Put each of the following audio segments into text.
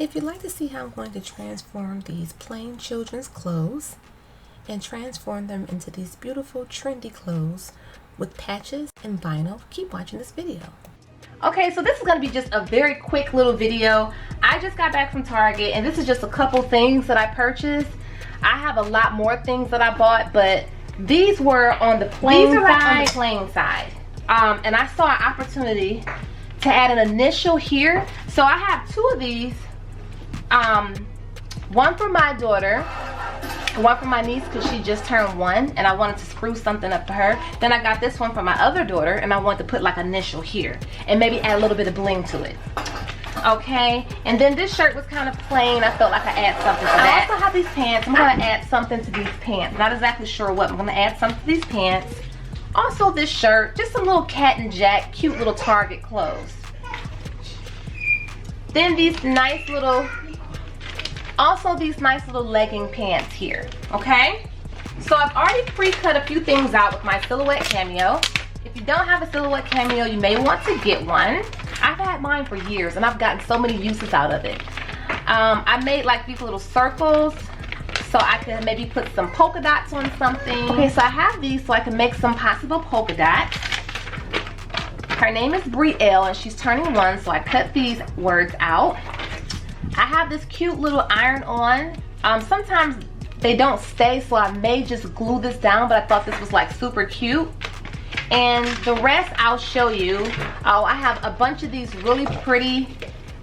If you'd like to see how I'm going to transform these plain children's clothes and transform them into these beautiful trendy clothes with patches and vinyl, keep watching this video. Okay, so this is going to be just a very quick little video. I just got back from Target and this is just a couple things that I purchased. I have a lot more things that I bought, but these were on the plain side. And I saw an opportunity to add an initial here. So I have two of these. One for my daughter, one for my niece because she just turned 1 and I wanted to spruce something up for her. Then I got this one for my other daughter and I wanted to put like initial here and maybe add a little bit of bling to it. Okay, and then this shirt was kind of plain. I felt like I add something to that. I also have these pants. I'm gonna add something to these pants. Not exactly sure what. I'm gonna add something to these pants. Also this shirt, just some little cat and jack, cute little Target clothes. Then these nice little legging pants here, okay? So I've already pre-cut a few things out with my silhouette cameo. If you don't have a silhouette cameo, you may want to get one. I've had mine for years and I've gotten so many uses out of it. I made like these little circles so I can maybe put some polka dots on something. Okay, so I have these so I can make some possible polka dots. Her name is Brielle and she's turning 1, so I cut these words out. I have this cute little iron-on. Sometimes they don't stay, so I may just glue this down, but I thought this was like super cute. And the rest I'll show you. Oh, I have a bunch of these really pretty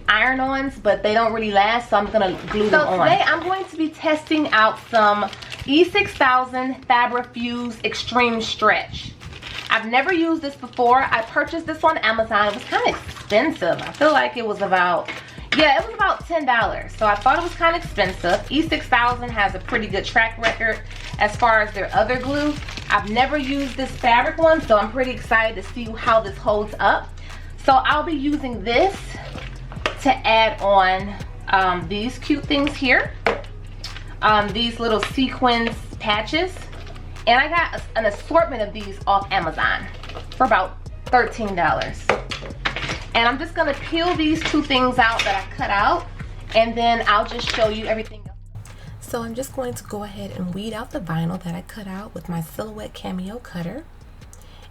iron-ons, but they don't really last, so I'm gonna glue them on. So today I'm going to be testing out some E6000 Fabrifuse Extreme Stretch. I've never used this before. I purchased this on Amazon. It was kind of expensive. I feel like it was about, yeah, it was about $10. So I thought it was kind of expensive. E6000 has a pretty good track record as far as their other glue. I've never used this fabric one, so I'm pretty excited to see how this holds up. So I'll be using this to add on these cute things here. These little sequins patches. And I got an assortment of these off Amazon for about $13. And I'm just gonna peel these two things out that I cut out, and then I'll just show you everything else. So I'm just going to go ahead and weed out the vinyl that I cut out with my silhouette cameo cutter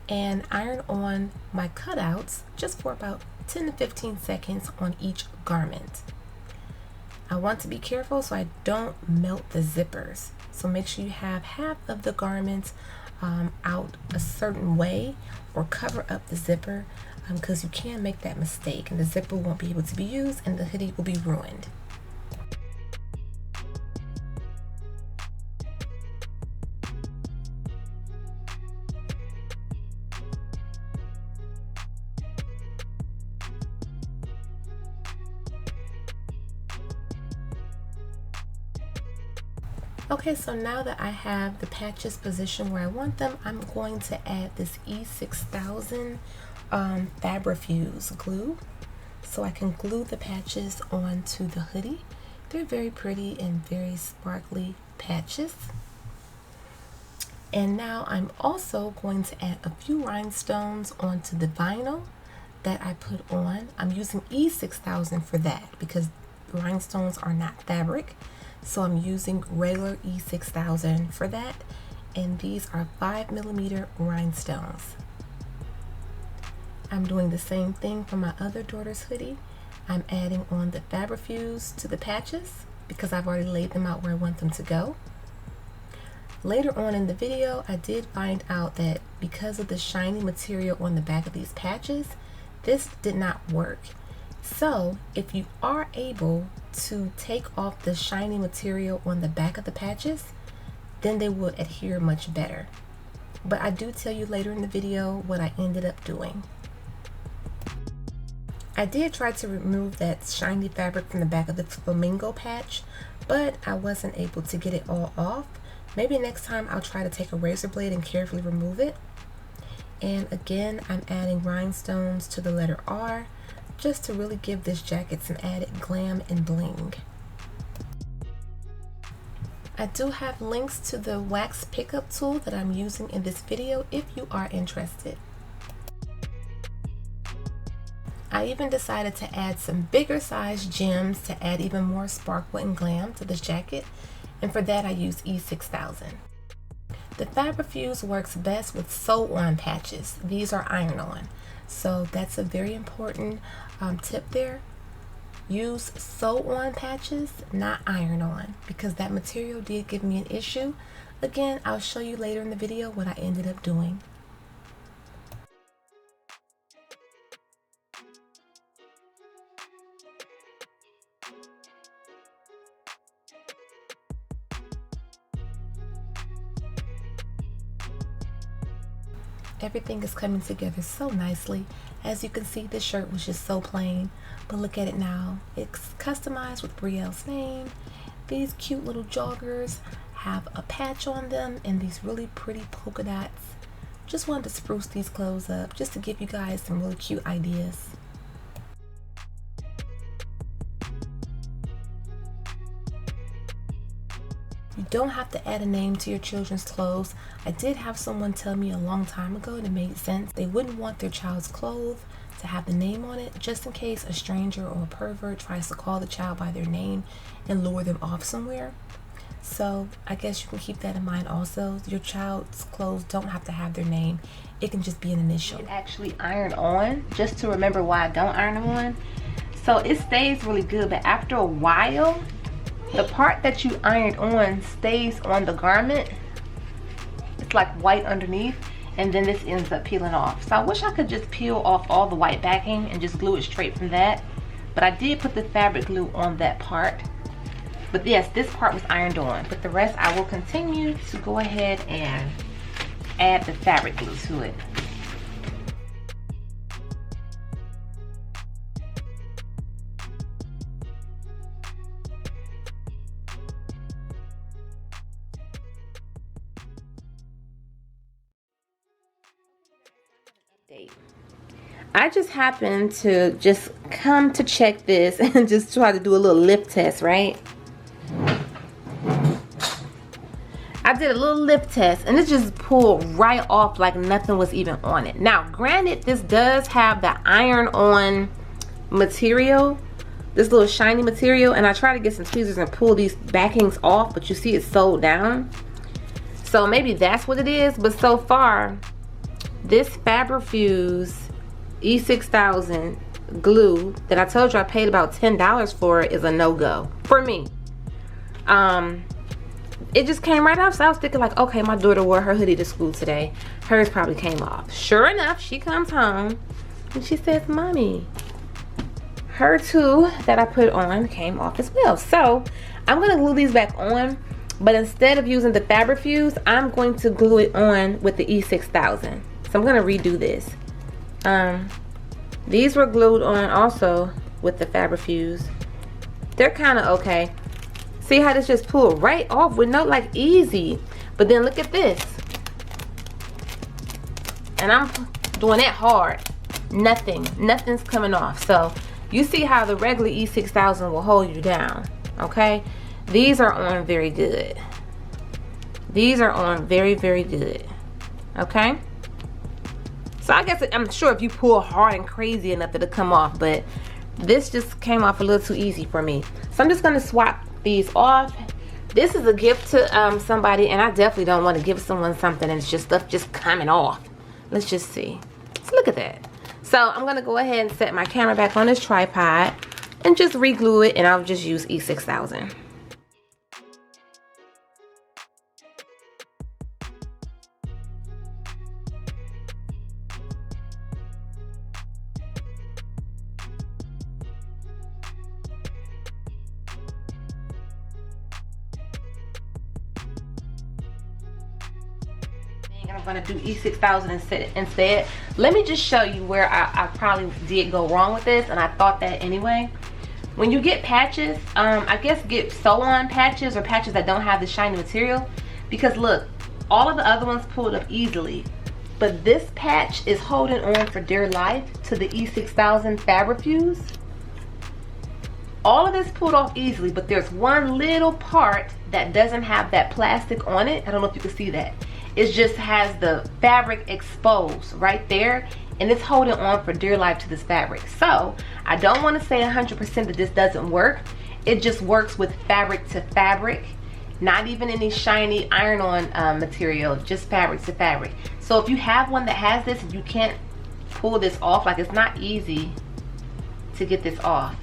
and iron on my cutouts just for about 10 to 15 seconds on each garment. I want to be careful so I don't melt the zippers. So make sure you have half of the garment out a certain way, or cover up the zipper, because you can make that mistake and the zipper won't be able to be used and the hoodie will be ruined. Okay, so now that I have the patches positioned where I want them, I'm going to add this E6000 Fabrifuse glue so I can glue the patches onto the hoodie. They're very pretty and very sparkly patches. And now I'm also going to add a few rhinestones onto the vinyl that I put on. I'm using E6000 for that because the rhinestones are not fabric. So I'm using regular E6000 for that, and these are 5mm rhinestones. I'm doing the same thing for my other daughter's hoodie. I'm adding on the Fabrifuse to the patches because I've already laid them out where I want them to go. Later on in the video, I did find out that because of the shiny material on the back of these patches, this did not work. So if you are able to take off the shiny material on the back of the patches, then they will adhere much better. But I do tell you later in the video what I ended up doing. I did try to remove that shiny fabric from the back of the flamingo patch, but I wasn't able to get it all off. Maybe next time I'll try to take a razor blade and carefully remove it. And again, I'm adding rhinestones to the letter R, just to really give this jacket some added glam and bling. I do have links to the wax pickup tool that I'm using in this video if you are interested. I even decided to add some bigger size gems to add even more sparkle and glam to this jacket, and for that I use E6000. The Fabrifuse works best with sew-on patches. These are iron-on, so that's a very important tip there. Use sew-on patches, not iron-on, because that material did give me an issue. Again, I'll show you later in the video what I ended up doing. Everything is coming together so nicely. As you can see, this shirt was just so plain, but look at it now. It's customized with Brielle's name. These cute little joggers have a patch on them and these really pretty polka dots. Just wanted to spruce these clothes up just to give you guys some really cute ideas. You don't have to add a name to your children's clothes. I did have someone tell me a long time ago, and it made sense. They wouldn't want their child's clothes to have the name on it, just in case a stranger or a pervert tries to call the child by their name and lure them off somewhere. So I guess you can keep that in mind also. Your child's clothes don't have to have their name. It can just be an initial. It actually iron on, just to remember why I don't iron them on. So it stays really good, but after a while, the part that you ironed on stays on the garment. It's like white underneath, and then this ends up peeling off. So I wish I could just peel off all the white backing and just glue it straight from that. But I did put the fabric glue on that part. But yes, this part was ironed on. But the rest I will continue to go ahead and add the fabric glue to it. I just happened to just come to check this and just try to do a little lift test, right? I did a little lift test and it just pulled right off like nothing was even on it. Now, granted, this does have the iron-on material, this little shiny material, and I try to get some tweezers and pull these backings off, but you see it's sewed down. So maybe that's what it is, but so far, this Fabrifuse E6000 glue that I told you I paid about $10 for is a no-go for me. It just came right off, so I was thinking like, okay, my daughter wore her hoodie to school today. Hers probably came off. Sure enough, she comes home and she says, Mommy, her two that I put on came off as well. So I'm gonna glue these back on, but instead of using the Fabrifuse, I'm going to glue it on with the E6000. So I'm gonna redo this. These were glued on also with the Fabrifuse. They're kind of okay. See how this just pulled right off with no like easy. But then look at this. And I'm doing it hard. Nothing's coming off. So you see how the regular E6000 will hold you down. Okay. These are on very good. These are on very, very good. Okay. So I guess I'm sure if you pull hard and crazy enough it'll come off, but this just came off a little too easy for me. So I'm just gonna swap these off. This is a gift to somebody, and I definitely don't want to give someone something and it's just stuff just coming off. Let's just see. So look at that. So I'm gonna go ahead and set my camera back on this tripod and just re-glue it, and I'll just use E6000. I'm gonna do E6000 instead. Let me just show you where I probably did go wrong with this, and I thought that anyway. When you get patches, I guess get sew-on patches or patches that don't have the shiny material, because look, all of the other ones pulled up easily, but this patch is holding on for dear life to the E6000 Fabrifuse. All of this pulled off easily, but there's one little part that doesn't have that plastic on it. I don't know if you can see that. It just has the fabric exposed right there, and it's holding on for dear life to this fabric. So I don't want to say 100% that this doesn't work. It just works with fabric to fabric, not even any shiny iron-on material, just fabric to fabric. So if you have one that has this and you can't pull this off, like it's not easy to get this off.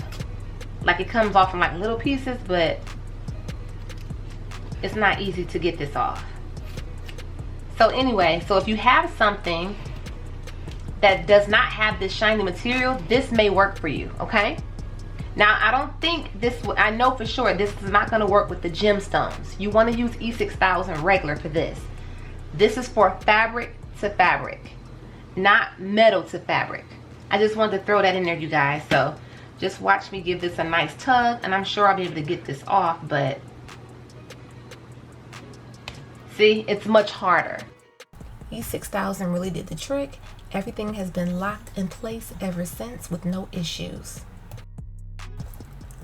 Like it comes off in like little pieces, but it's not easy to get this off. So anyway, so if you have something that does not have this shiny material, this may work for you, okay? Now, I don't think this, I know for sure this is not gonna work with the gemstones. You wanna use E6000 regular for this. This is for fabric to fabric, not metal to fabric. I just wanted to throw that in there, you guys. So just watch me give this a nice tug, and I'm sure I'll be able to get this off, but see, it's much harder. E6000 really did the trick. Everything has been locked in place ever since with no issues.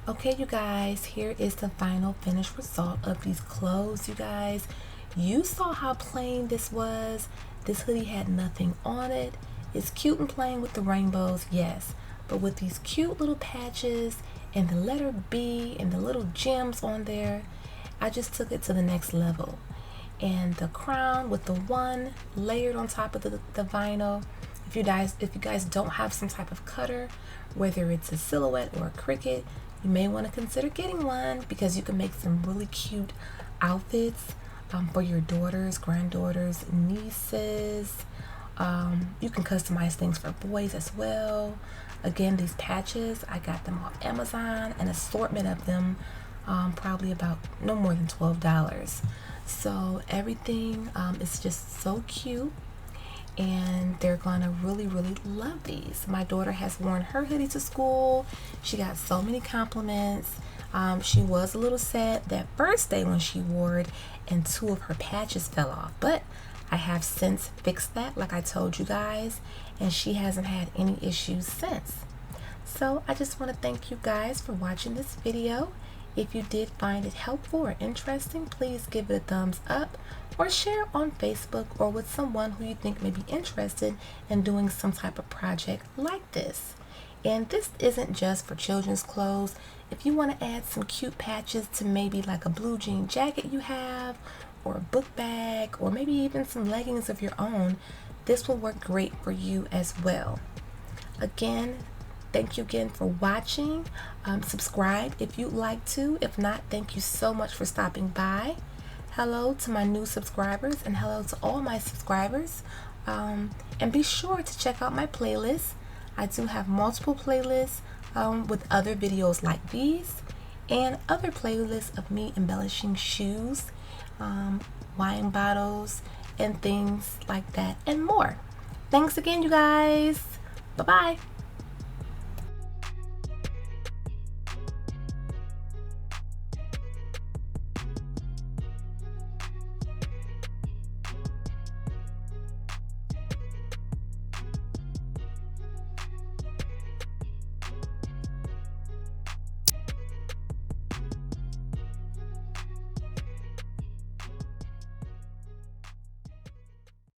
Okay, you guys, here is the final finished result of these clothes, you guys. You saw how plain this was. This hoodie had nothing on it. It's cute and plain with the rainbows, yes, but with these cute little patches and the letter B and the little gems on there, I just took it to the next level. And the crown with the one layered on top of the vinyl. If you guys don't have some type of cutter, whether it's a silhouette or a cricket, you may want to consider getting one, because you can make some really cute outfits for your daughters, granddaughters, nieces. You can customize things for boys as well. Again, these patches, I got them off Amazon, an assortment of them, probably about no more than $12. So everything is just so cute, and they're gonna really love these. My daughter has worn her hoodie to school. She got so many compliments. She was a little sad that first day when she wore it and 2 of her patches fell off, but I have since fixed that, like I told you guys, and she hasn't had any issues since. So I just want to thank you guys for watching this video. If you did find it helpful or interesting, please give it a thumbs up or share on Facebook or with someone who you think may be interested in doing some type of project like this. And this isn't just for children's clothes. If you want to add some cute patches to maybe like a blue jean jacket you have, or a book bag, or maybe even some leggings of your own, this will work great for you as well. Again, thank you again for watching. Subscribe if you'd like to. If not, thank you so much for stopping by. Hello to my new subscribers, and hello to all my subscribers. And be sure to check out my playlist. I do have multiple playlists with other videos like these, and other playlists of me embellishing shoes, wine bottles, and things like that, and more. Thanks again, you guys. Bye-bye.